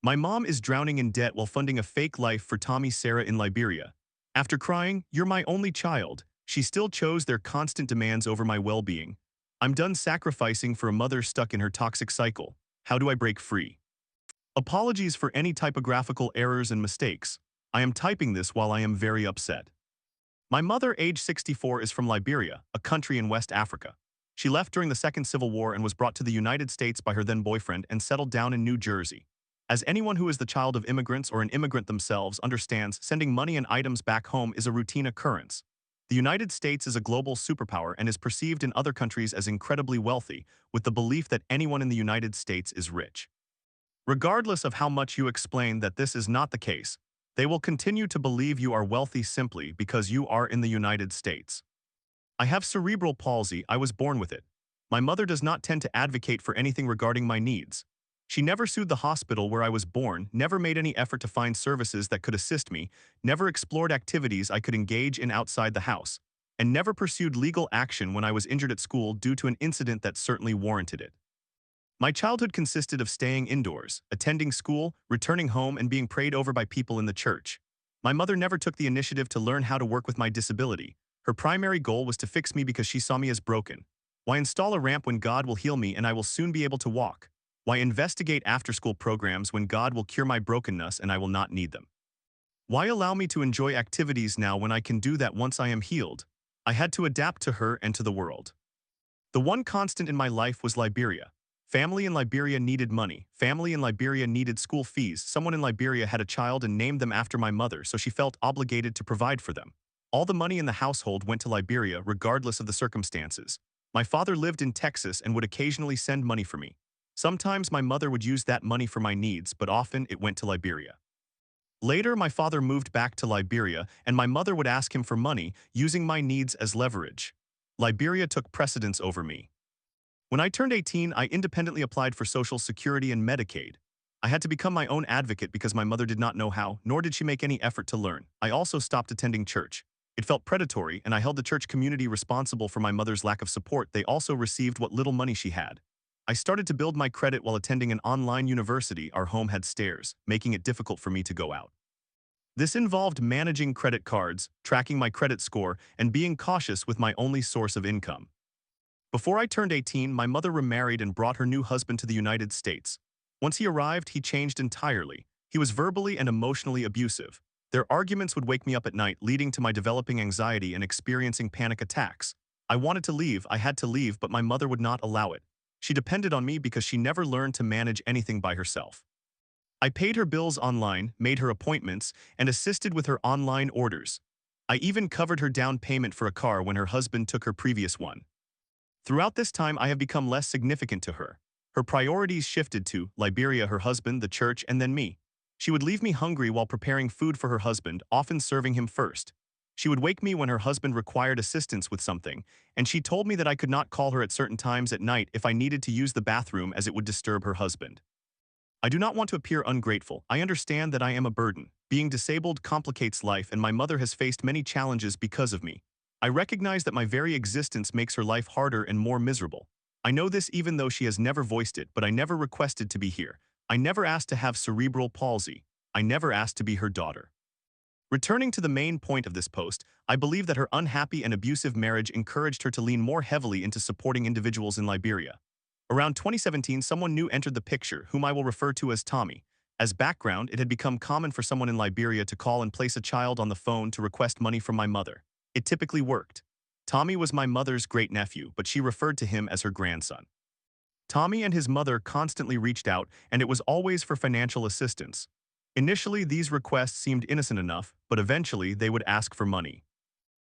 My mom is drowning in debt while funding a fake life for Tommy Sarah in Liberia. After crying, "You're my only child," she still chose their constant demands over my well-being. I'm done sacrificing for a mother stuck in her toxic cycle. How do I break free? Apologies for any typographical errors and mistakes. I am typing this while I am very upset. My mother, age 64, is from Liberia, a country in West Africa. She left during the Second Civil War and was brought to the United States by her then-boyfriend and settled down in New Jersey. As anyone who is the child of immigrants or an immigrant themselves understands, sending money and items back home is a routine occurrence. The United States is a global superpower and is perceived in other countries as incredibly wealthy, with the belief that anyone in the United States is rich. Regardless of how much you explain that this is not the case, they will continue to believe you are wealthy simply because you are in the United States. I have cerebral palsy. I was born with it. My mother does not tend to advocate for anything regarding my needs. She never sued the hospital where I was born, never made any effort to find services that could assist me, never explored activities I could engage in outside the house, and never pursued legal action when I was injured at school due to an incident that certainly warranted it. My childhood consisted of staying indoors, attending school, returning home, and being prayed over by people in the church. My mother never took the initiative to learn how to work with my disability. Her primary goal was to fix me because she saw me as broken. Why install a ramp when God will heal me and I will soon be able to walk? Why investigate after-school programs when God will cure my brokenness and I will not need them? Why allow me to enjoy activities now when I can do that once I am healed? I had to adapt to her and to the world. The one constant in my life was Liberia. Family in Liberia needed money. Family in Liberia needed school fees. Someone in Liberia had a child and named them after my mother, so she felt obligated to provide for them. All the money in the household went to Liberia, regardless of the circumstances. My father lived in Texas and would occasionally send money for me. Sometimes my mother would use that money for my needs, but often it went to Liberia. Later, my father moved back to Liberia, and my mother would ask him for money, using my needs as leverage. Liberia took precedence over me. When I turned 18, I independently applied for Social Security and Medicaid. I had to become my own advocate because my mother did not know how, nor did she make any effort to learn. I also stopped attending church. It felt predatory, and I held the church community responsible for my mother's lack of support. They also received what little money she had. I started to build my credit while attending an online university. Our home had stairs, making it difficult for me to go out. This involved managing credit cards, tracking my credit score, and being cautious with my only source of income. Before I turned 18, my mother remarried and brought her new husband to the United States. Once he arrived, he changed entirely. He was verbally and emotionally abusive. Their arguments would wake me up at night, leading to my developing anxiety and experiencing panic attacks. I wanted to leave, I had to leave, but my mother would not allow it. She depended on me because she never learned to manage anything by herself. I paid her bills online, made her appointments, and assisted with her online orders. I even covered her down payment for a car when her husband took her previous one. Throughout this time, I have become less significant to her. Her priorities shifted to Liberia, her husband, the church, and then me. She would leave me hungry while preparing food for her husband, often serving him first. She would wake me when her husband required assistance with something, and she told me that I could not call her at certain times at night if I needed to use the bathroom as it would disturb her husband. I do not want to appear ungrateful. I understand that I am a burden. Being disabled complicates life, and my mother has faced many challenges because of me. I recognize that my very existence makes her life harder and more miserable. I know this even though she has never voiced it, but I never requested to be here. I never asked to have cerebral palsy. I never asked to be her daughter. Returning to the main point of this post, I believe that her unhappy and abusive marriage encouraged her to lean more heavily into supporting individuals in Liberia. Around 2017, someone new entered the picture, whom I will refer to as Tommy. As background, it had become common for someone in Liberia to call and place a child on the phone to request money from my mother. It typically worked. Tommy was my mother's great-nephew, but she referred to him as her grandson. Tommy and his mother constantly reached out, and it was always for financial assistance. Initially, these requests seemed innocent enough, but eventually they would ask for money.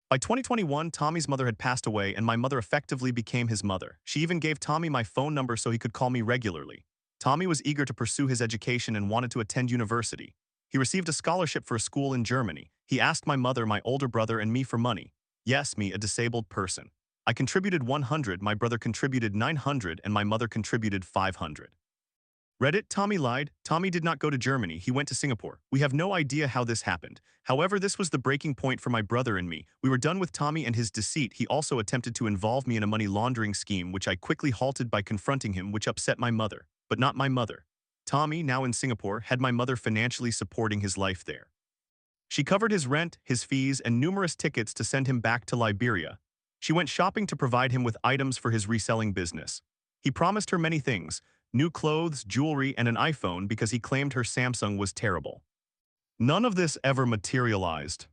By 2021, Tommy's mother had passed away, and my mother effectively became his mother. She even gave Tommy my phone number so he could call me regularly. Tommy was eager to pursue his education and wanted to attend university. He received a scholarship for a school in Germany. He asked my mother, my older brother, and me for money. Yes, me, a disabled person. I contributed 100, my brother contributed 900, and my mother contributed 500. Reddit, Tommy lied. Tommy did not go to Germany, he went to Singapore. We have no idea how this happened. However, this was the breaking point for my brother and me. We were done with Tommy and his deceit. He also attempted to involve me in a money laundering scheme, which I quickly halted by confronting him, which upset my mother. But not my mother. Tommy, now in Singapore, had my mother financially supporting his life there. She covered his rent, his fees, and numerous tickets to send him back to Liberia. She went shopping to provide him with items for his reselling business. He promised her many things, new clothes, jewelry, and an iPhone because he claimed her Samsung was terrible. None of this ever materialized.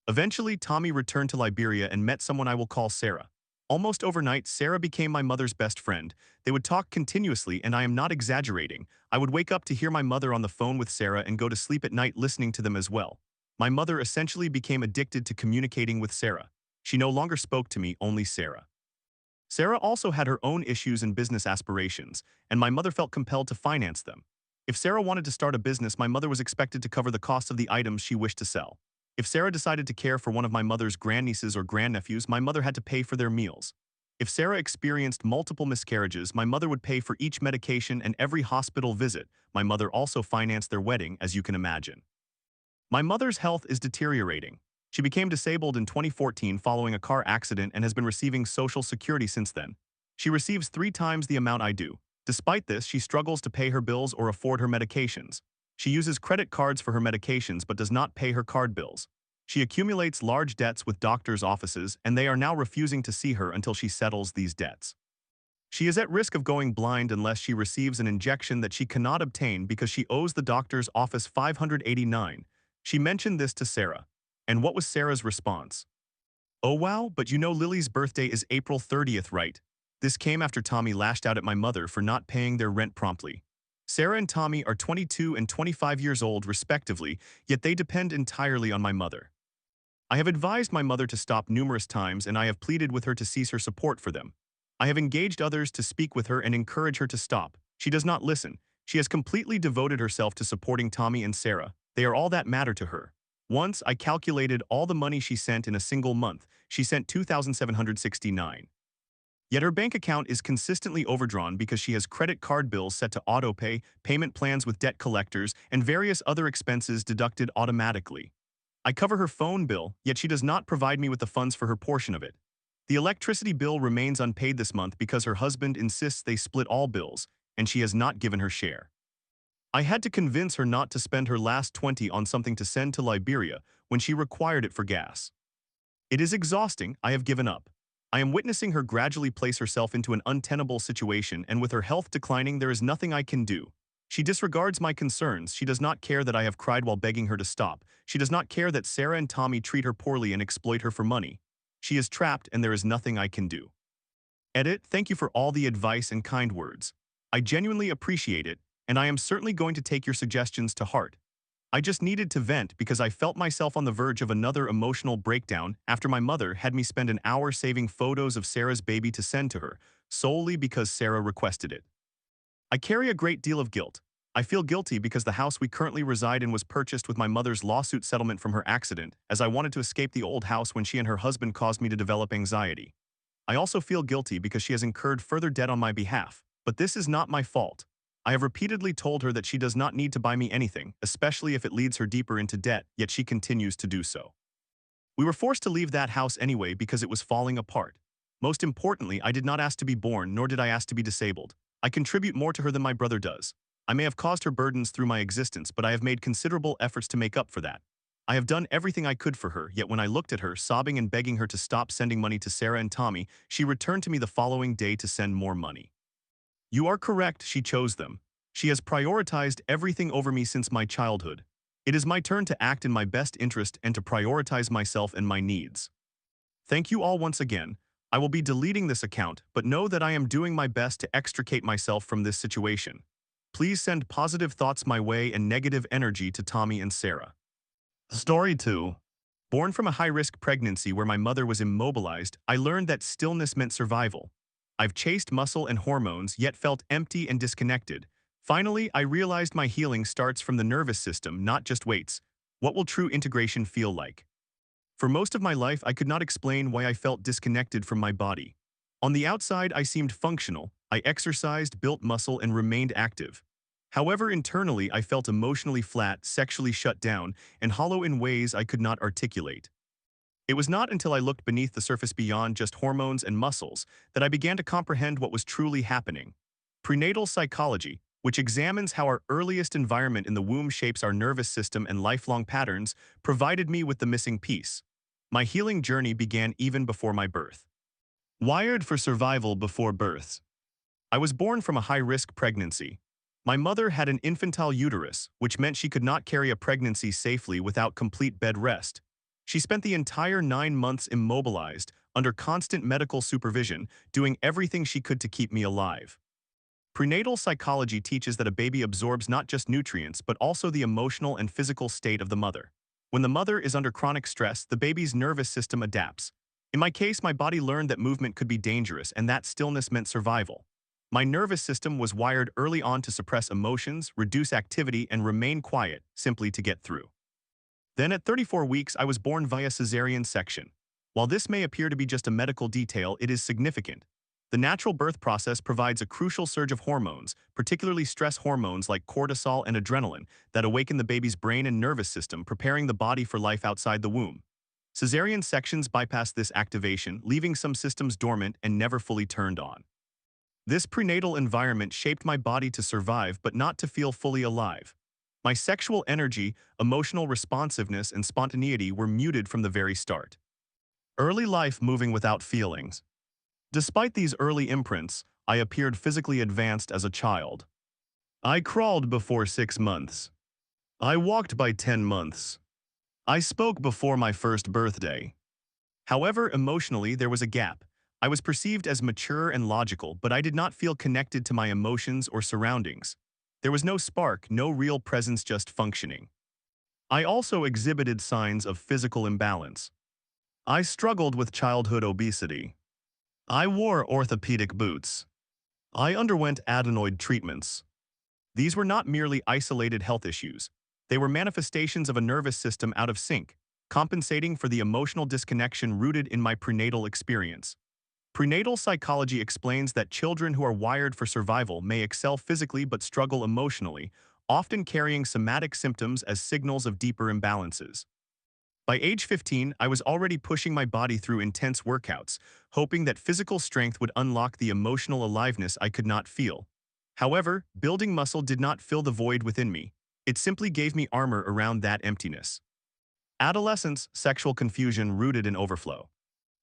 Eventually, Tommy returned to Liberia and met someone I will call Sarah. Almost overnight, Sarah became my mother's best friend. They would talk continuously, and I am not exaggerating. I would wake up to hear my mother on the phone with Sarah and go to sleep at night listening to them as well. My mother essentially became addicted to communicating with Sarah. She no longer spoke to me, only Sarah. Sarah also had her own issues and business aspirations, and my mother felt compelled to finance them. If Sarah wanted to start a business, my mother was expected to cover the cost of the items she wished to sell. If Sarah decided to care for one of my mother's grandnieces or grandnephews, my mother had to pay for their meals. If Sarah experienced multiple miscarriages, my mother would pay for each medication and every hospital visit. My mother also financed their wedding, as you can imagine. My mother's health is deteriorating. She became disabled in 2014 following a car accident and has been receiving Social Security since then. She receives 3 times the amount I do. Despite this, she struggles to pay her bills or afford her medications. She uses credit cards for her medications but does not pay her card bills. She accumulates large debts with doctors' offices, and they are now refusing to see her until she settles these debts. She is at risk of going blind unless she receives an injection that she cannot obtain because she owes the doctor's office $589. She mentioned this to Sarah. And what was Sarah's response? "Oh wow, but you know Lily's birthday is April 30th, right?" This came after Tommy lashed out at my mother for not paying their rent promptly. Sarah and Tommy are 22 and 25 years old respectively, yet they depend entirely on my mother. I have advised my mother to stop numerous times, and I have pleaded with her to cease her support for them. I have engaged others to speak with her and encourage her to stop. She does not listen. She has completely devoted herself to supporting Tommy and Sarah. They are all that matter to her. Once I calculated all the money she sent in a single month. She sent $2,769. Yet her bank account is consistently overdrawn because she has credit card bills set to autopay, payment plans with debt collectors, and various other expenses deducted automatically. I cover her phone bill, yet she does not provide me with the funds for her portion of it. The electricity bill remains unpaid this month because her husband insists they split all bills, and she has not given her share. I had to convince her not to spend her last 20 on something to send to Liberia when she required it for gas. It is exhausting. I have given up. I am witnessing her gradually place herself into an untenable situation, and with her health declining, there is nothing I can do. She disregards my concerns. She does not care that I have cried while begging her to stop. She does not care that Sarah and Tommy treat her poorly and exploit her for money. She is trapped, and there is nothing I can do. Edit, thank you for all the advice and kind words. I genuinely appreciate it, and I am certainly going to take your suggestions to heart. I just needed to vent because I felt myself on the verge of another emotional breakdown after my mother had me spend an hour saving photos of Sarah's baby to send to her, solely because Sarah requested it. I carry a great deal of guilt. I feel guilty because the house we currently reside in was purchased with my mother's lawsuit settlement from her accident, as I wanted to escape the old house when she and her husband caused me to develop anxiety. I also feel guilty because she has incurred further debt on my behalf, but this is not my fault. I have repeatedly told her that she does not need to buy me anything, especially if it leads her deeper into debt, yet she continues to do so. We were forced to leave that house anyway because it was falling apart. Most importantly, I did not ask to be born, nor did I ask to be disabled. I contribute more to her than my brother does. I may have caused her burdens through my existence, but I have made considerable efforts to make up for that. I have done everything I could for her, yet when I looked at her, sobbing and begging her to stop sending money to Sarah and Tommy, she returned to me the following day to send more money. You are correct, she chose them. She has prioritized everything over me since my childhood. It is my turn to act in my best interest and to prioritize myself and my needs. Thank you all once again. I will be deleting this account, but know that I am doing my best to extricate myself from this situation. Please send positive thoughts my way and negative energy to Tommy and Sarah. Story 2. Born from a high-risk pregnancy where my mother was immobilized, I learned that stillness meant survival. I've chased muscle and hormones, yet felt empty and disconnected. Finally, I realized my healing starts from the nervous system, not just weights. What will true integration feel like? For most of my life, I could not explain why I felt disconnected from my body. On the outside, I seemed functional. I exercised, built muscle, and remained active. However, internally, I felt emotionally flat, sexually shut down, and hollow in ways I could not articulate. It was not until I looked beneath the surface beyond just hormones and muscles that I began to comprehend what was truly happening. Prenatal psychology. which examines how our earliest environment in the womb shapes our nervous system and lifelong patterns, provided me with the missing piece. My healing journey began even before my birth. Wired for survival before birth. I was born from a high-risk pregnancy. My mother had an infantile uterus, which meant she could not carry a pregnancy safely without complete bed rest. She spent the entire 9 months immobilized, under constant medical supervision, doing everything she could to keep me alive. Prenatal psychology teaches that a baby absorbs not just nutrients but also the emotional and physical state of the mother. When the mother is under chronic stress, the baby's nervous system adapts. In my case, my body learned that movement could be dangerous and that stillness meant survival. My nervous system was wired early on to suppress emotions, reduce activity, and remain quiet, simply to get through. Then at 34 weeks, I was born via cesarean section. While this may appear to be just a medical detail, it is significant. The natural birth process provides a crucial surge of hormones, particularly stress hormones like cortisol and adrenaline, that awaken the baby's brain and nervous system, preparing the body for life outside the womb. Cesarean sections bypass this activation, leaving some systems dormant and never fully turned on. This prenatal environment shaped my body to survive but not to feel fully alive. My sexual energy, emotional responsiveness, and spontaneity were muted from the very start. Early life moving without feelings. Despite these early imprints, I appeared physically advanced as a child. I crawled before 6 months. I walked by 10 months. I spoke before my first birthday. However, emotionally, there was a gap. I was perceived as mature and logical, but I did not feel connected to my emotions or surroundings. There was no spark, no real presence, just functioning. I also exhibited signs of physical imbalance. I struggled with childhood obesity. I wore orthopedic boots. I underwent adenoid treatments. These were not merely isolated health issues. They were manifestations of a nervous system out of sync, compensating for the emotional disconnection rooted in my prenatal experience. Prenatal psychology explains that children who are wired for survival may excel physically but struggle emotionally, often carrying somatic symptoms as signals of deeper imbalances. By age 15, I was already pushing my body through intense workouts, hoping that physical strength would unlock the emotional aliveness I could not feel. However, building muscle did not fill the void within me. It simply gave me armor around that emptiness. Adolescence, sexual confusion rooted in overflow.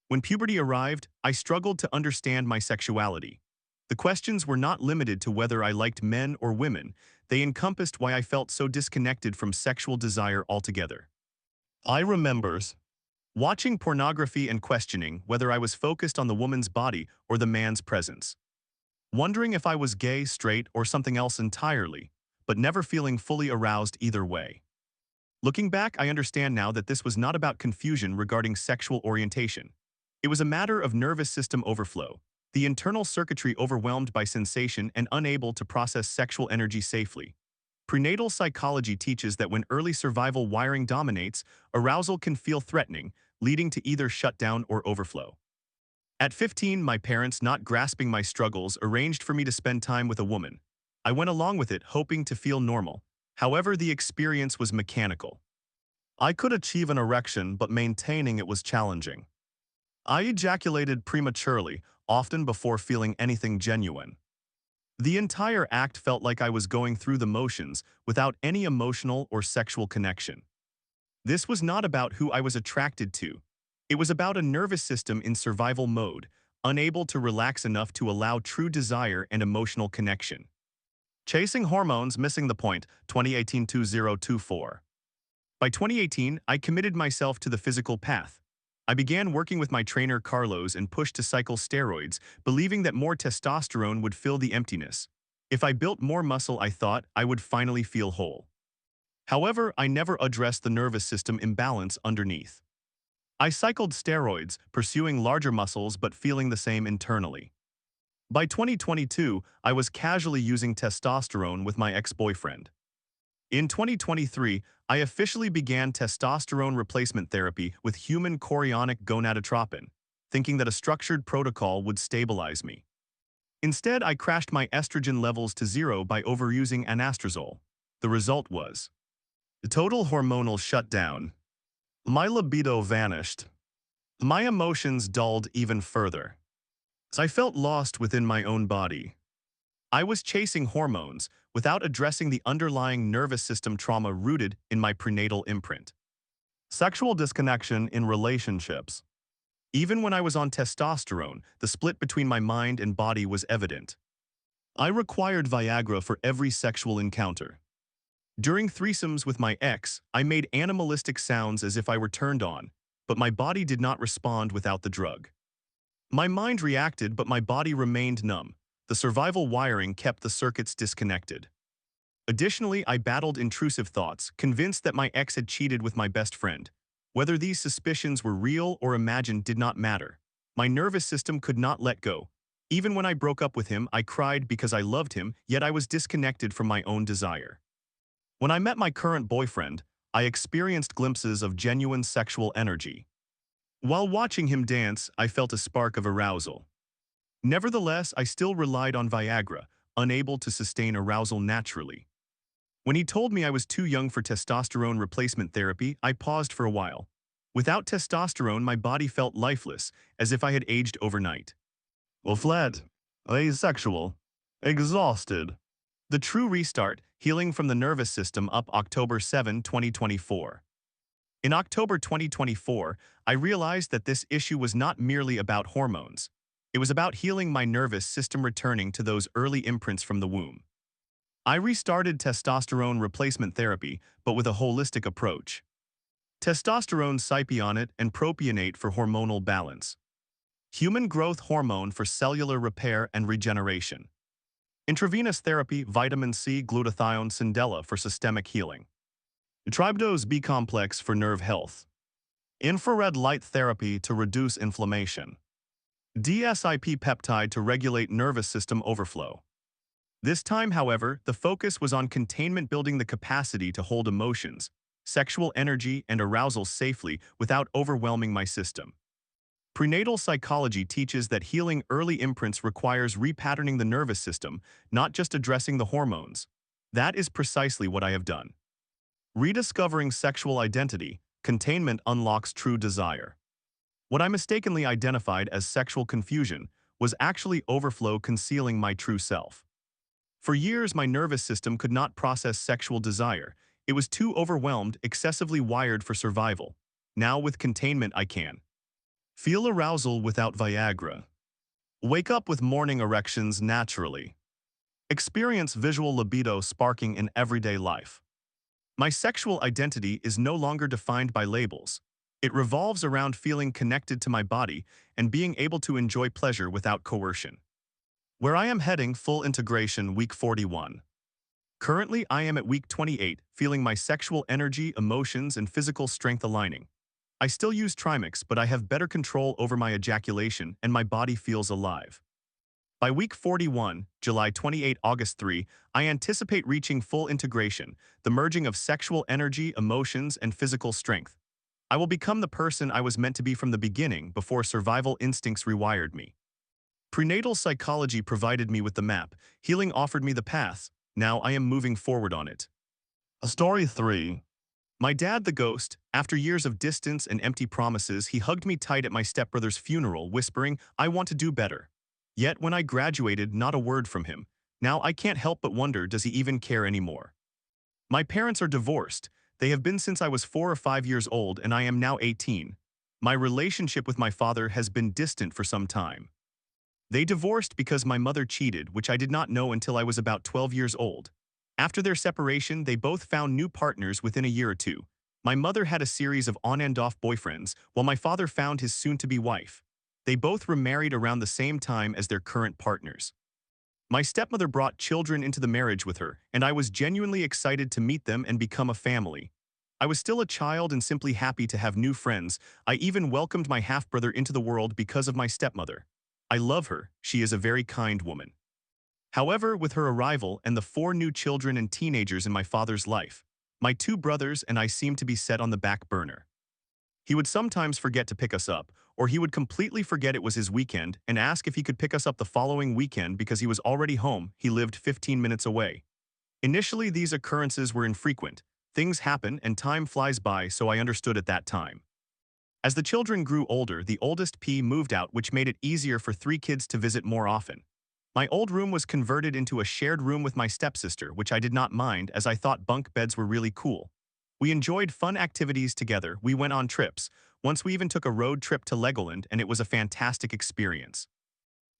When puberty arrived, I struggled to understand my sexuality. The questions were not limited to whether I liked men or women. They encompassed why I felt so disconnected from sexual desire altogether. I remembers watching pornography and questioning whether I was focused on the woman's body or the man's presence. Wondering if I was gay, straight, or something else entirely, but never feeling fully aroused either way. Looking back, I understand now that this was not about confusion regarding sexual orientation. It was a matter of nervous system overflow, the internal circuitry overwhelmed by sensation and unable to process sexual energy safely. Prenatal psychology teaches that when early survival wiring dominates, arousal can feel threatening, leading to either shutdown or overflow. At 15, my parents, not grasping my struggles, arranged for me to spend time with a woman. I went along with it, hoping to feel normal. However, the experience was mechanical. I could achieve an erection, but maintaining it was challenging. I ejaculated prematurely, often before feeling anything genuine. The entire act felt like I was going through the motions without any emotional or sexual connection. This was not about who I was attracted to. It was about a nervous system in survival mode, unable to relax enough to allow true desire and emotional connection. Chasing hormones, missing the point, 2018-2024. By 2018, I committed myself to the physical path. I began working with my trainer Carlos and pushed to cycle steroids, believing that more testosterone would fill the emptiness. If I built more muscle, I thought I would finally feel whole. However, I never addressed the nervous system imbalance underneath. I cycled steroids, pursuing larger muscles but feeling the same internally. By 2022, I was casually using testosterone with my ex-boyfriend. In 2023, I officially began testosterone replacement therapy with human chorionic gonadotropin, thinking that a structured protocol would stabilize me. Instead, I crashed my estrogen levels to zero by overusing anastrozole. The result was the total hormonal shutdown. My libido vanished. My emotions dulled even further. I felt lost within my own body. I was chasing hormones without addressing the underlying nervous system trauma rooted in my prenatal imprint. Sexual disconnection in relationships. Even when I was on testosterone, the split between my mind and body was evident. I required Viagra for every sexual encounter. During threesomes with my ex, I made animalistic sounds as if I were turned on, but my body did not respond without the drug. My mind reacted, but my body remained numb. The survival wiring kept the circuits disconnected. Additionally, I battled intrusive thoughts, convinced that my ex had cheated with my best friend. Whether these suspicions were real or imagined did not matter. My nervous system could not let go. Even when I broke up with him, I cried because I loved him, yet I was disconnected from my own desire. When I met my current boyfriend, I experienced glimpses of genuine sexual energy. While watching him dance, I felt a spark of arousal. Nevertheless, I still relied on Viagra, unable to sustain arousal naturally. When he told me I was too young for testosterone replacement therapy, I paused for a while. Without testosterone, my body felt lifeless, as if I had aged overnight. Flat, asexual, exhausted. The true restart, healing from the nervous system up October 7, 2024. In October 2024, I realized that this issue was not merely about hormones. It was about healing my nervous system, returning to those early imprints from the womb. I restarted testosterone replacement therapy, but with a holistic approach. Testosterone cypionate and propionate for hormonal balance. Human growth hormone for cellular repair and regeneration. Intravenous therapy, vitamin C, glutathione, Sindela for systemic healing. Tribdose B complex for nerve health. Infrared light therapy to reduce inflammation. DSIP peptide to regulate nervous system overflow. This time, however, the focus was on containment, building the capacity to hold emotions, sexual energy, and arousal safely without overwhelming my system. Prenatal psychology teaches that healing early imprints requires repatterning the nervous system, not just addressing the hormones. That is precisely what I have done. Rediscovering sexual identity, containment unlocks true desire. What I mistakenly identified as sexual confusion was actually overflow concealing my true self. For years, my nervous system could not process sexual desire. It was too overwhelmed, excessively wired for survival. Now, with containment, I can feel arousal without Viagra. Wake up with morning erections naturally. Experience visual libido sparking in everyday life. My sexual identity is no longer defined by labels. It revolves around feeling connected to my body and being able to enjoy pleasure without coercion. Where I am heading, full integration, week 41. Currently, I am at week 28, feeling my sexual energy, emotions, and physical strength aligning. I still use Trimix, but I have better control over my ejaculation and my body feels alive. By week 41, July 28, August 3, I anticipate reaching full integration, the merging of sexual energy, emotions, and physical strength. I will become the person I was meant to be from the beginning before survival instincts rewired me. Prenatal psychology provided me with the map, healing offered me the path. Now I am moving forward on it. Story 3. My dad, the ghost. After years of distance and empty promises, he hugged me tight at my stepbrother's funeral, whispering, "I want to do better." Yet when I graduated, not a word from him. Now I can't help but wonder, does he even care anymore? My parents are divorced. They have been since I was 4 or 5 years old, and I am now 18. My relationship with my father has been distant for some time. They divorced because my mother cheated, which I did not know until I was about 12 years old. After their separation, they both found new partners within a year or two. My mother had a series of on and off boyfriends, while my father found his soon-to-be wife. They both remarried around the same time as their current partners. My stepmother brought children into the marriage with her, and I was genuinely excited to meet them and become a family. I was still a child and simply happy to have new friends. I even welcomed my half-brother into the world because of my stepmother. I love her, she is a very kind woman. However, with her arrival and the 4 new children and teenagers in my father's life, my 2 brothers and I seemed to be set on the back burner. He would sometimes forget to pick us up, or he would completely forget it was his weekend and ask if he could pick us up the following weekend because he was already home. He lived 15 minutes away. Initially, these occurrences were infrequent. Things happen and time flies by, so I understood at that time. As the children grew older, the oldest P moved out, which made it easier for 3 kids to visit more often. My old room was converted into a shared room with my stepsister, which I did not mind as I thought bunk beds were really cool. We enjoyed fun activities together, we went on trips. Once we even took a road trip to Legoland and it was a fantastic experience.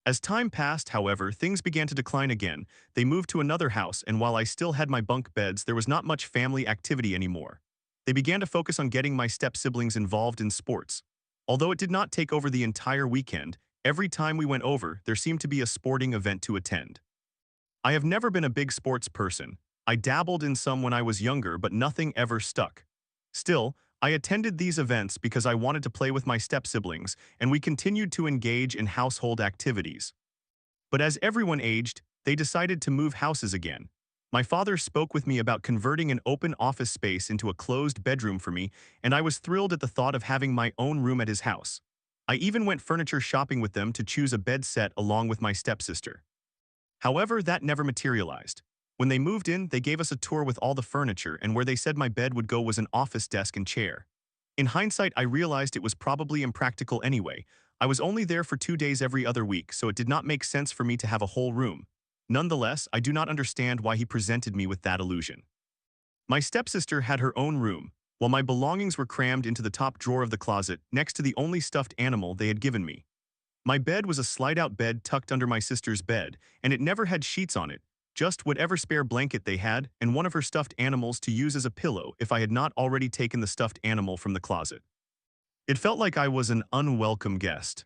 As time passed, however, things began to decline again. They moved to another house, and while I still had my bunk beds, there was not much family activity anymore. They began to focus on getting my step-siblings involved in sports. Although it did not take over the entire weekend, every time we went over, there seemed to be a sporting event to attend. I have never been a big sports person. I dabbled in some when I was younger, but nothing ever stuck. Still, I attended these events because I wanted to play with my step-siblings, and we continued to engage in household activities. But as everyone aged, they decided to move houses again. My father spoke with me about converting an open office space into a closed bedroom for me, and I was thrilled at the thought of having my own room at his house. I even went furniture shopping with them to choose a bed set along with my stepsister. However, that never materialized. When they moved in, they gave us a tour with all the furniture, and where they said my bed would go was an office desk and chair. In hindsight, I realized it was probably impractical anyway. I was only there for 2 days every other week, so it did not make sense for me to have a whole room. Nonetheless, I do not understand why he presented me with that illusion. My stepsister had her own room, while my belongings were crammed into the top drawer of the closet next to the only stuffed animal they had given me. My bed was a slide-out bed tucked under my sister's bed, and it never had sheets on it, just whatever spare blanket they had and one of her stuffed animals to use as a pillow if I had not already taken the stuffed animal from the closet. It felt like I was an unwelcome guest.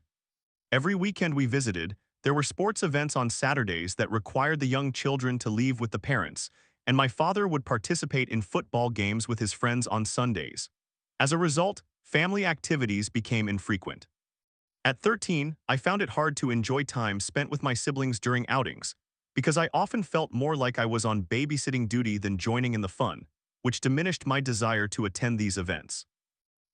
Every weekend we visited, there were sports events on Saturdays that required the young children to leave with the parents, and my father would participate in football games with his friends on Sundays. As a result, family activities became infrequent. At 13, I found it hard to enjoy time spent with my siblings during outings, because I often felt more like I was on babysitting duty than joining in the fun, which diminished my desire to attend these events.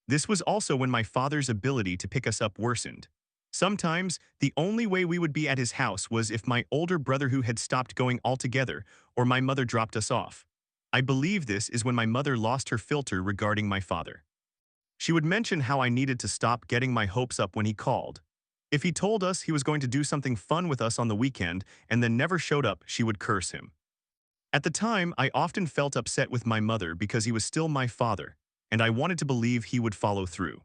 This was also when my father's ability to pick us up worsened. Sometimes, the only way we would be at his house was if my older brother who had stopped going altogether or my mother dropped us off. I believe this is when my mother lost her filter regarding my father. She would mention how I needed to stop getting my hopes up when he called. If he told us he was going to do something fun with us on the weekend and then never showed up, she would curse him. At the time, I often felt upset with my mother because he was still my father, and I wanted to believe he would follow through.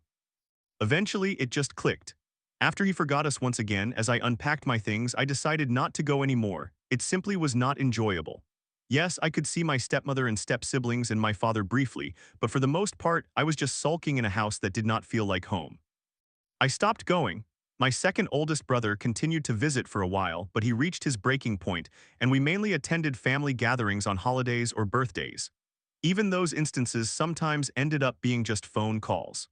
Eventually, it just clicked. After he forgot us once again, as I unpacked my things, I decided not to go anymore. It simply was not enjoyable. Yes, I could see my stepmother and step-siblings and my father briefly, but for the most part, I was just sulking in a house that did not feel like home. I stopped going. My second oldest brother continued to visit for a while, but he reached his breaking point, and we mainly attended family gatherings on holidays or birthdays. Even those instances sometimes ended up being just phone calls.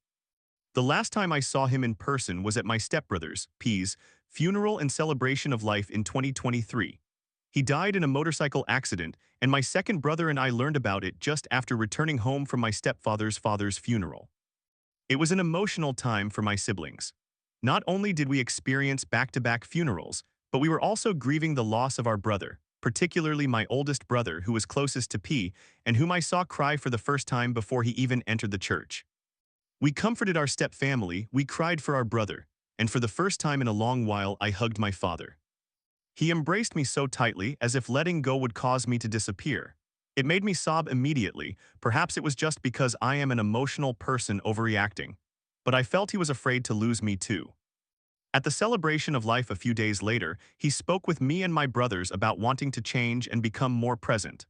The last time I saw him in person was at my stepbrother's, P's, funeral and celebration of life in 2023. He died in a motorcycle accident, and my second brother and I learned about it just after returning home from my stepfather's father's funeral. It was an emotional time for my siblings. Not only did we experience back-to-back funerals, but we were also grieving the loss of our brother, particularly my oldest brother who was closest to P and whom I saw cry for the first time before he even entered the church. We comforted our step-family, we cried for our brother, and for the first time in a long while I hugged my father. He embraced me so tightly as if letting go would cause me to disappear. It made me sob immediately, perhaps it was just because I am an emotional person overreacting. But I felt he was afraid to lose me too. At the celebration of life a few days later, he spoke with me and my brothers about wanting to change and become more present.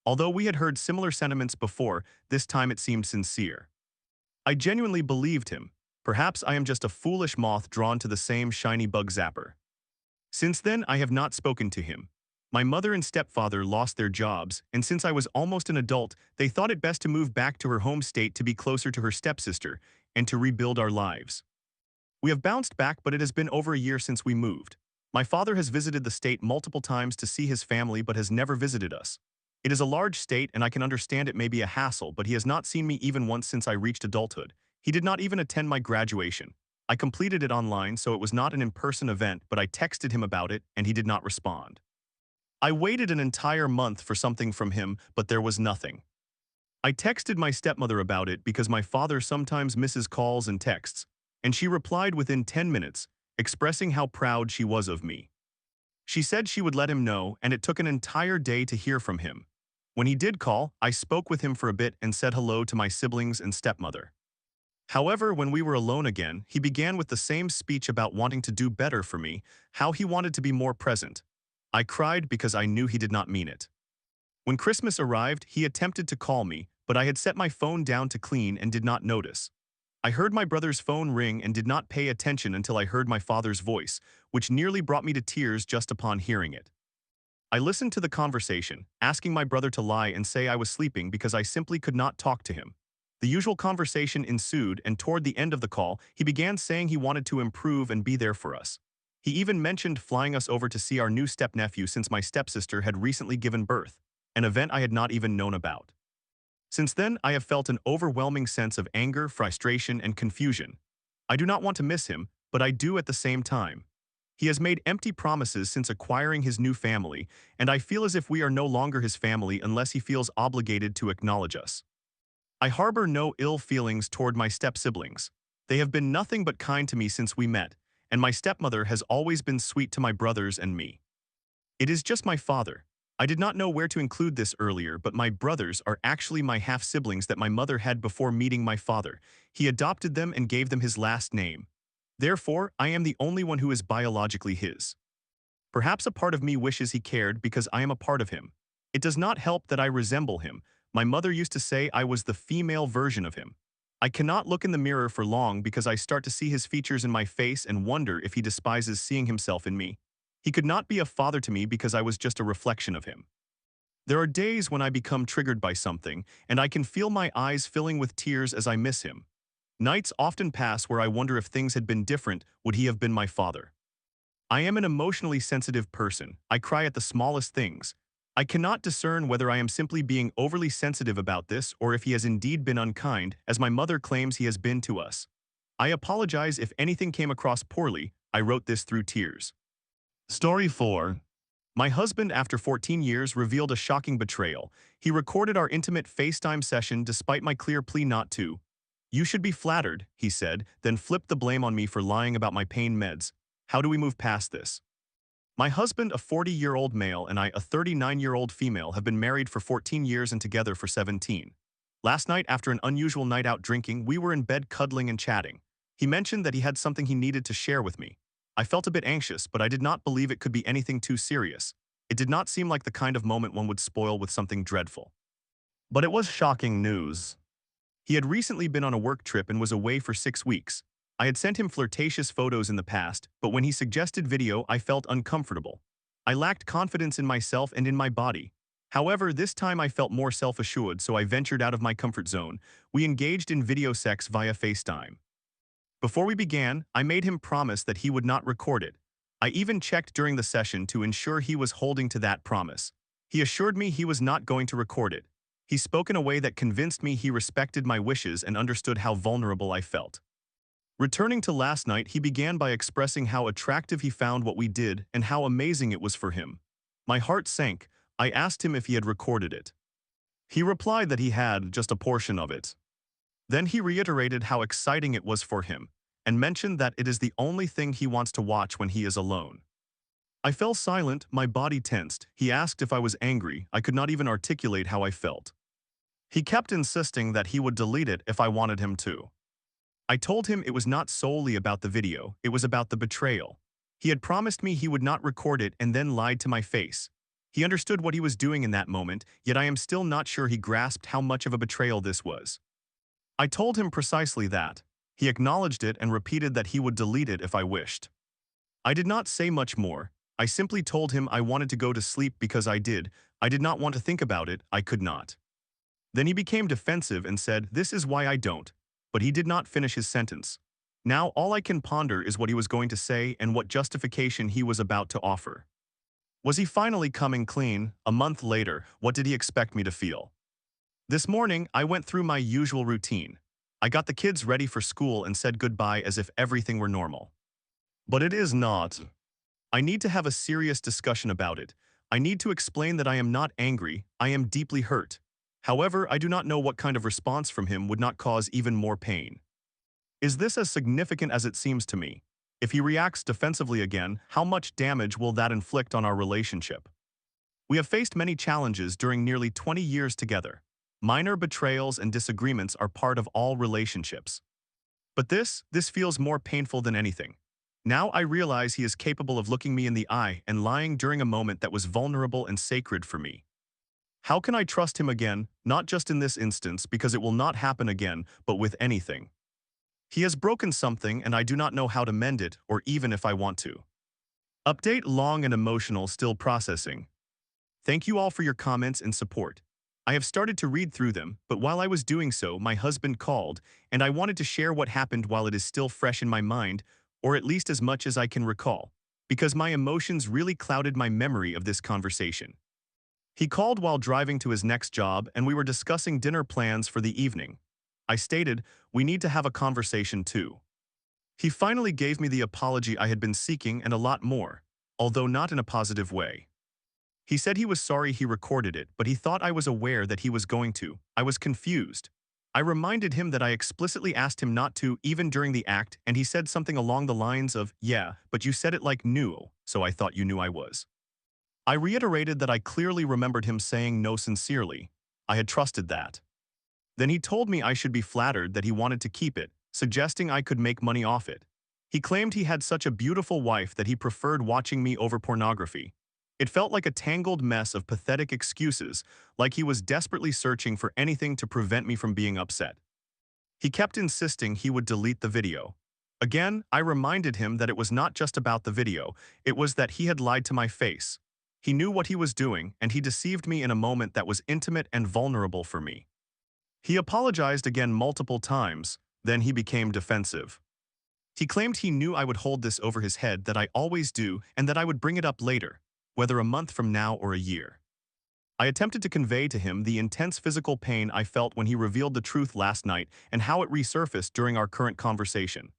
Although we had heard similar sentiments before, this time it seemed sincere. I genuinely believed him. Perhaps I am just a foolish moth drawn to the same shiny bug zapper. Since then, I have not spoken to him. My mother and stepfather lost their jobs, and since I was almost an adult, they thought it best to move back to her home state to be closer to her stepsister and to rebuild our lives. We have bounced back, but it has been over a year since we moved. My father has visited the state multiple times to see his family but has never visited us. It is a large state and I can understand it may be a hassle, but he has not seen me even once since I reached adulthood. He did not even attend my graduation. I completed it online, so it was not an in-person event, but I texted him about it and he did not respond. I waited an entire month for something from him, but there was nothing. I texted my stepmother about it because my father sometimes misses calls and texts, and she replied within 10 minutes, expressing how proud she was of me. She said she would let him know, and it took an entire day to hear from him. When he did call, I spoke with him for a bit and said hello to my siblings and stepmother. However, when we were alone again, he began with the same speech about wanting to do better for me, how he wanted to be more present. I cried because I knew he did not mean it. When Christmas arrived, he attempted to call me, but I had set my phone down to clean and did not notice. I heard my brother's phone ring and did not pay attention until I heard my father's voice, which nearly brought me to tears just upon hearing it. I listened to the conversation, asking my brother to lie and say I was sleeping because I simply could not talk to him. The usual conversation ensued, and toward the end of the call, he began saying he wanted to improve and be there for us. He even mentioned flying us over to see our new stepnephew since my stepsister had recently given birth, an event I had not even known about. Since then, I have felt an overwhelming sense of anger, frustration, and confusion. I do not want to miss him, but I do at the same time. He has made empty promises since acquiring his new family, and I feel as if we are no longer his family unless he feels obligated to acknowledge us. I harbor no ill feelings toward my step-siblings. They have been nothing but kind to me since we met, and my stepmother has always been sweet to my brothers and me. It is just my father. I did not know where to include this earlier, but my brothers are actually my half-siblings that my mother had before meeting my father. He adopted them and gave them his last name. Therefore, I am the only one who is biologically his. Perhaps a part of me wishes he cared because I am a part of him. It does not help that I resemble him. My mother used to say I was the female version of him. I cannot look in the mirror for long because I start to see his features in my face and wonder if he despises seeing himself in me. He could not be a father to me because I was just a reflection of him. There are days when I become triggered by something, and I can feel my eyes filling with tears as I miss him. Nights often pass where I wonder if things had been different, would he have been my father? I am an emotionally sensitive person. I cry at the smallest things. I cannot discern whether I am simply being overly sensitive about this or if he has indeed been unkind, as my mother claims he has been to us. I apologize if anything came across poorly. I wrote this through tears. Story 4. My husband, after 14 years, revealed a shocking betrayal. He recorded our intimate FaceTime session despite my clear plea not to. "You should be flattered," he said, then flipped the blame on me for lying about my pain meds. How do we move past this? My husband, a 40-year-old male, and I, a 39-year-old female, have been married for 14 years and together for 17. Last night, after an unusual night out drinking, we were in bed cuddling and chatting. He mentioned that he had something he needed to share with me. I felt a bit anxious, but I did not believe it could be anything too serious. It did not seem like the kind of moment one would spoil with something dreadful. But it was shocking news. He had recently been on a work trip and was away for 6 weeks. I had sent him flirtatious photos in the past, but when he suggested video, I felt uncomfortable. I lacked confidence in myself and in my body. However, this time I felt more self-assured, so I ventured out of my comfort zone. We engaged in video sex via FaceTime. Before we began, I made him promise that he would not record it. I even checked during the session to ensure he was holding to that promise. He assured me he was not going to record it. He spoke in a way that convinced me he respected my wishes and understood how vulnerable I felt. Returning to last night, he began by expressing how attractive he found what we did and how amazing it was for him. My heart sank. I asked him if he had recorded it. He replied that he had, just a portion of it. Then he reiterated how exciting it was for him, and mentioned that it is the only thing he wants to watch when he is alone. I fell silent, my body tensed. He asked if I was angry. I could not even articulate how I felt. He kept insisting that he would delete it if I wanted him to. I told him it was not solely about the video, it was about the betrayal. He had promised me he would not record it and then lied to my face. He understood what he was doing in that moment, yet I am still not sure he grasped how much of a betrayal this was. I told him precisely that. He acknowledged it and repeated that he would delete it if I wished. I did not say much more. I simply told him I wanted to go to sleep because I did not want to think about it, I could not. Then he became defensive and said, "This is why I don't." But he did not finish his sentence. Now all I can ponder is what he was going to say and what justification he was about to offer. Was he finally coming clean? A month later, what did he expect me to feel? This morning, I went through my usual routine. I got the kids ready for school and said goodbye as if everything were normal. But it is not. I need to have a serious discussion about it. I need to explain that I am not angry, I am deeply hurt. However, I do not know what kind of response from him would not cause even more pain. Is this as significant as it seems to me? If he reacts defensively again, how much damage will that inflict on our relationship? We have faced many challenges during nearly 20 years together. Minor betrayals and disagreements are part of all relationships. But this feels more painful than anything. Now I realize he is capable of looking me in the eye and lying during a moment that was vulnerable and sacred for me. How can I trust him again, not just in this instance because it will not happen again, but with anything? He has broken something and I do not know how to mend it or even if I want to. Update long and emotional still processing. Thank you all for your comments and support. I have started to read through them, but while I was doing so, my husband called, and I wanted to share what happened while it is still fresh in my mind, or at least as much as I can recall, because my emotions really clouded my memory of this conversation. He called while driving to his next job, and we were discussing dinner plans for the evening. I stated, we need to have a conversation too. He finally gave me the apology I had been seeking and a lot more, although not in a positive way. He said he was sorry he recorded it, but he thought I was aware that he was going to. I was confused. I reminded him that I explicitly asked him not to, even during the act, and he said something along the lines of, yeah, but you said it like no, so I thought you knew I was. I reiterated that I clearly remembered him saying no sincerely. I had trusted that. Then he told me I should be flattered that he wanted to keep it, suggesting I could make money off it. He claimed he had such a beautiful wife that he preferred watching me over pornography. It felt like a tangled mess of pathetic excuses, like he was desperately searching for anything to prevent me from being upset. He kept insisting he would delete the video. Again, I reminded him that it was not just about the video, it was that he had lied to my face. He knew what he was doing, and he deceived me in a moment that was intimate and vulnerable for me. He apologized again multiple times, then he became defensive. He claimed he knew I would hold this over his head, that I always do, and that I would bring it up later, whether a month from now or a year. I attempted to convey to him the intense physical pain I felt when he revealed the truth last night and how it resurfaced during our current conversation.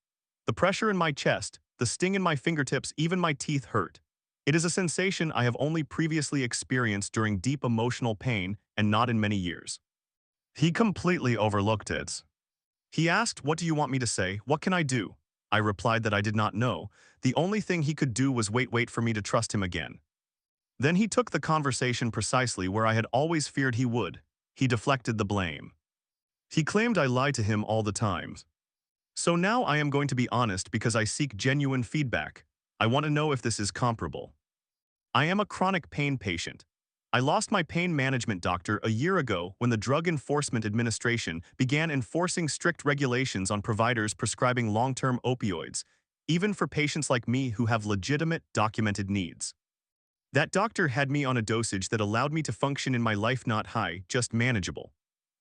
The pressure in my chest, the sting in my fingertips, even my teeth hurt. It is a sensation I have only previously experienced during deep emotional pain and not in many years. He completely overlooked it. He asked, "What do you want me to say? What can I do?" I replied that I did not know. The only thing he could do was wait for me to trust him again. Then he took the conversation precisely where I had always feared he would. He deflected the blame. He claimed I lied to him all the time. So now I am going to be honest because I seek genuine feedback. I want to know if this is comparable. I am a chronic pain patient. I lost my pain management doctor a year ago when the Drug Enforcement Administration began enforcing strict regulations on providers prescribing long-term opioids, even for patients like me who have legitimate, documented needs. That doctor had me on a dosage that allowed me to function in my life, not high, just manageable.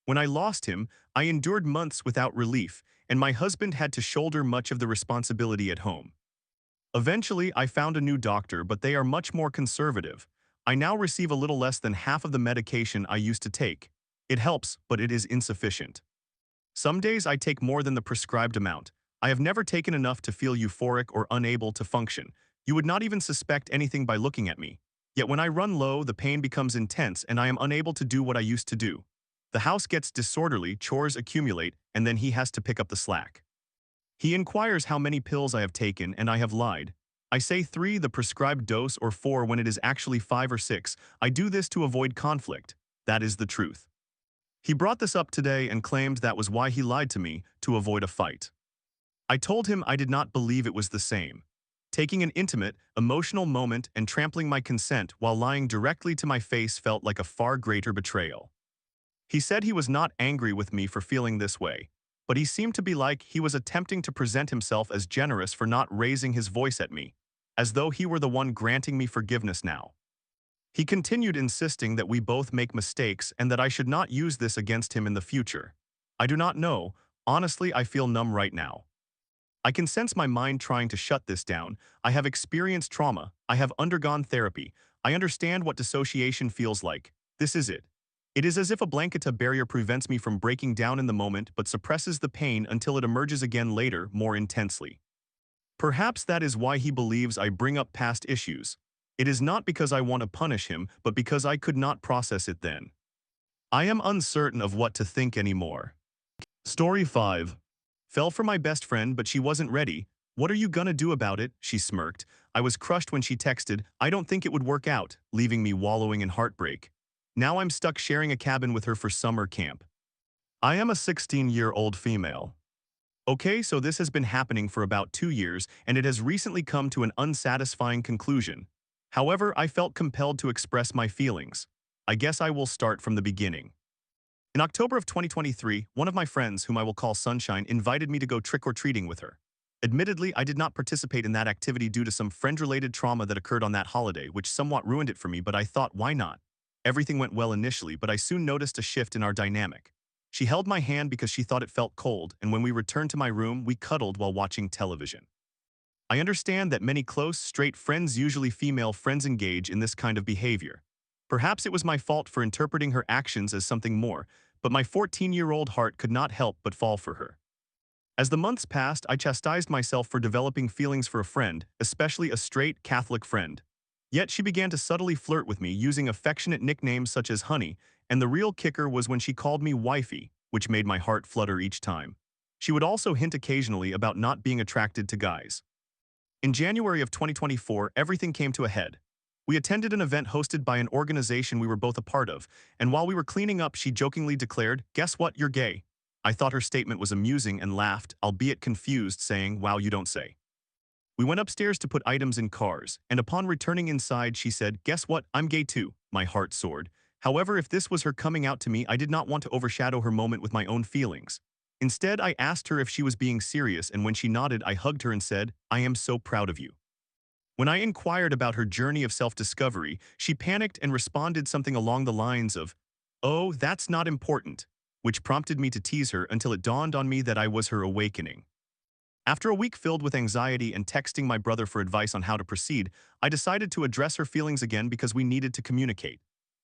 When I lost him, I endured months without relief, and my husband had to shoulder much of the responsibility at home. Eventually, I found a new doctor, but they are much more conservative. I now receive a little less than half of the medication I used to take. It helps, but it is insufficient. Some days I take more than the prescribed amount. I have never taken enough to feel euphoric or unable to function. You would not even suspect anything by looking at me. Yet when I run low, the pain becomes intense and I am unable to do what I used to do. The house gets disorderly, chores accumulate, and then he has to pick up the slack. He inquires how many pills I have taken, and I have lied. I say 3, the prescribed dose, or 4 when it is actually 5 or 6. I do this to avoid conflict. That is the truth. He brought this up today and claimed that was why he lied to me, to avoid a fight. I told him I did not believe it was the same. Taking an intimate, emotional moment and trampling my consent while lying directly to my face felt like a far greater betrayal. He said he was not angry with me for feeling this way, but he seemed to be like he was attempting to present himself as generous for not raising his voice at me, as though he were the one granting me forgiveness now. He continued insisting that we both make mistakes and that I should not use this against him in the future. I do not know. Honestly, I feel numb right now. I can sense my mind trying to shut this down. I have experienced trauma. I have undergone therapy. I understand what dissociation feels like. This is it. It is as if a blanket barrier prevents me from breaking down in the moment but suppresses the pain until it emerges again later, more intensely. Perhaps that is why he believes I bring up past issues. It is not because I want to punish him, but because I could not process it then. I am uncertain of what to think anymore. Story 5. Fell for my best friend, but she wasn't ready. "What are you gonna do about it?" she smirked. I was crushed when she texted, "I don't think it would work out," leaving me wallowing in heartbreak. Now I'm stuck sharing a cabin with her for summer camp. I am a 16-year-old female. Okay, so this has been happening for about 2 years, and it has recently come to an unsatisfying conclusion. However, I felt compelled to express my feelings. I guess I will start from the beginning. In October of 2023, one of my friends, whom I will call Sunshine, invited me to go trick-or-treating with her. Admittedly, I did not participate in that activity due to some friend-related trauma that occurred on that holiday, which somewhat ruined it for me, but I thought, why not? Everything went well initially, but I soon noticed a shift in our dynamic. She held my hand because she thought it felt cold, and when we returned to my room, we cuddled while watching television. I understand that many close, straight friends, usually female friends, engage in this kind of behavior. Perhaps it was my fault for interpreting her actions as something more, but my 14-year-old heart could not help but fall for her. As the months passed, I chastised myself for developing feelings for a friend, especially a straight Catholic friend. Yet she began to subtly flirt with me using affectionate nicknames such as Honey, and the real kicker was when she called me Wifey, which made my heart flutter each time. She would also hint occasionally about not being attracted to guys. In January of 2024, everything came to a head. We attended an event hosted by an organization we were both a part of, and while we were cleaning up, she jokingly declared, "Guess what, you're gay." I thought her statement was amusing and laughed, albeit confused, saying, "Wow, you don't say." We went upstairs to put items in cars, and upon returning inside, she said, "Guess what, I'm gay too." My heart soared. However, if this was her coming out to me, I did not want to overshadow her moment with my own feelings. Instead, I asked her if she was being serious, and when she nodded, I hugged her and said, "I am so proud of you." When I inquired about her journey of self-discovery, she panicked and responded something along the lines of, "Oh, that's not important," which prompted me to tease her until it dawned on me that I was her awakening. After a week filled with anxiety and texting my brother for advice on how to proceed, I decided to address her feelings again because we needed to communicate.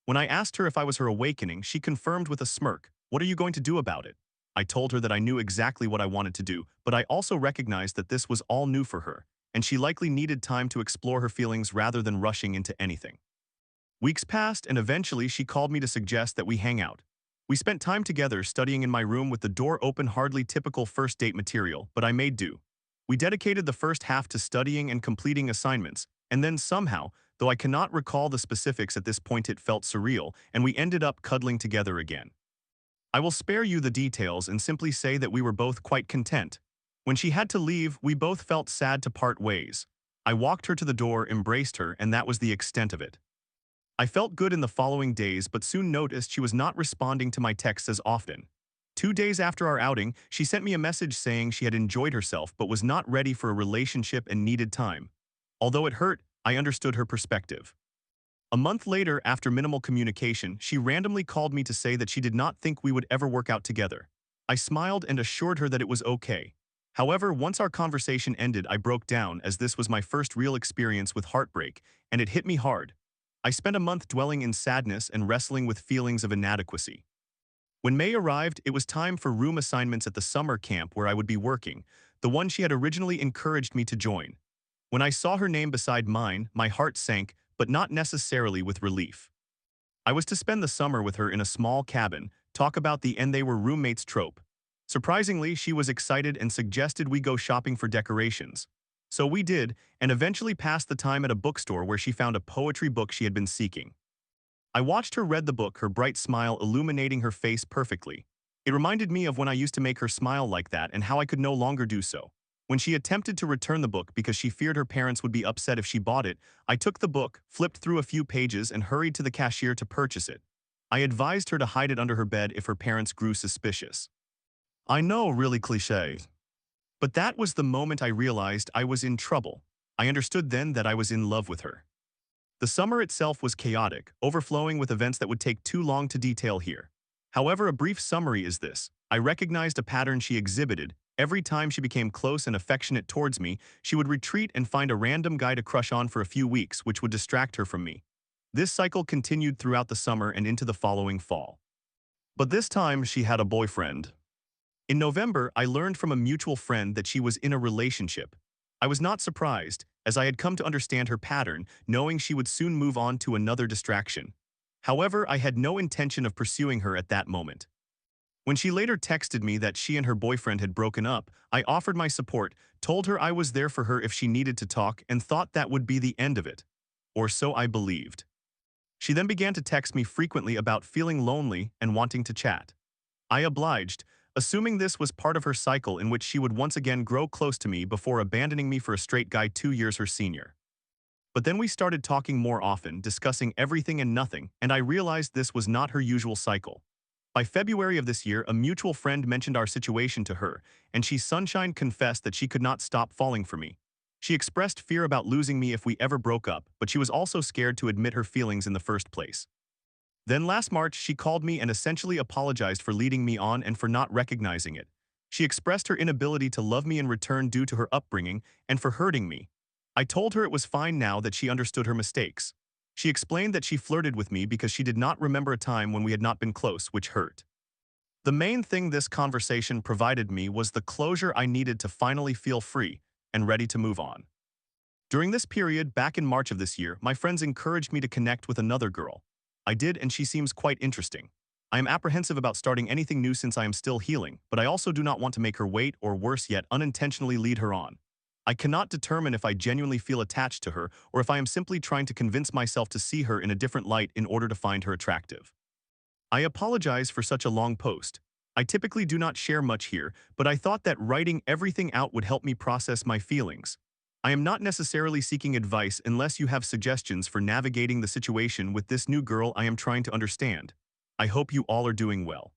When I asked her if I was her awakening, she confirmed with a smirk, "What are you going to do about it?" I told her that I knew exactly what I wanted to do, but I also recognized that this was all new for her, and she likely needed time to explore her feelings rather than rushing into anything. Weeks passed, and eventually she called me to suggest that we hang out. We spent time together studying in my room with the door open, hardly typical first date material, but I made do. We dedicated the first half to studying and completing assignments, and then somehow, though I cannot recall the specifics at this point, it felt surreal, and we ended up cuddling together again. I will spare you the details and simply say that we were both quite content. When she had to leave, we both felt sad to part ways. I walked her to the door, embraced her, and that was the extent of it. I felt good in the following days, but soon noticed she was not responding to my texts as often. 2 days after our outing, she sent me a message saying she had enjoyed herself but was not ready for a relationship and needed time. Although it hurt, I understood her perspective. A month later, after minimal communication, she randomly called me to say that she did not think we would ever work out together. I smiled and assured her that it was okay. However, once our conversation ended, I broke down as this was my first real experience with heartbreak, and it hit me hard. I spent a month dwelling in sadness and wrestling with feelings of inadequacy. When May arrived, it was time for room assignments at the summer camp where I would be working, the one she had originally encouraged me to join. When I saw her name beside mine, my heart sank, but not necessarily with relief. I was to spend the summer with her in a small cabin, talk about the "and they were roommates" trope. Surprisingly, she was excited and suggested we go shopping for decorations. So we did, and eventually passed the time at a bookstore where she found a poetry book she had been seeking. I watched her read the book, her bright smile illuminating her face perfectly. It reminded me of when I used to make her smile like that and how I could no longer do so. When she attempted to return the book because she feared her parents would be upset if she bought it, I took the book, flipped through a few pages, and hurried to the cashier to purchase it. I advised her to hide it under her bed if her parents grew suspicious. I know, really cliché. But that was the moment I realized I was in trouble. I understood then that I was in love with her. The summer itself was chaotic, overflowing with events that would take too long to detail here. However, a brief summary is this. I recognized a pattern she exhibited. Every time she became close and affectionate towards me, she would retreat and find a random guy to crush on for a few weeks, which would distract her from me. This cycle continued throughout the summer and into the following fall. But this time, she had a boyfriend. In November, I learned from a mutual friend that she was in a relationship. I was not surprised, as I had come to understand her pattern, knowing she would soon move on to another distraction. However, I had no intention of pursuing her at that moment. When she later texted me that she and her boyfriend had broken up, I offered my support, told her I was there for her if she needed to talk, and thought that would be the end of it. Or so I believed. She then began to text me frequently about feeling lonely and wanting to chat. I obliged, assuming this was part of her cycle in which she would once again grow close to me before abandoning me for a straight guy 2 years her senior. But then we started talking more often, discussing everything and nothing, and I realized this was not her usual cycle. By February of this year, a mutual friend mentioned our situation to her, and she sunshine confessed that she could not stop falling for me. She expressed fear about losing me if we ever broke up, but she was also scared to admit her feelings in the first place. Then last March, she called me and essentially apologized for leading me on and for not recognizing it. She expressed her inability to love me in return due to her upbringing and for hurting me. I told her it was fine now that she understood her mistakes. She explained that she flirted with me because she did not remember a time when we had not been close, which hurt. The main thing this conversation provided me was the closure I needed to finally feel free and ready to move on. During this period, back in March of this year, my friends encouraged me to connect with another girl. I did, and she seems quite interesting. I am apprehensive about starting anything new since I am still healing, but I also do not want to make her wait or worse yet, unintentionally lead her on. I cannot determine if I genuinely feel attached to her or if I am simply trying to convince myself to see her in a different light in order to find her attractive. I apologize for such a long post. I typically do not share much here, but I thought that writing everything out would help me process my feelings. I am not necessarily seeking advice unless you have suggestions for navigating the situation with this new girl I am trying to understand. I hope you all are doing well.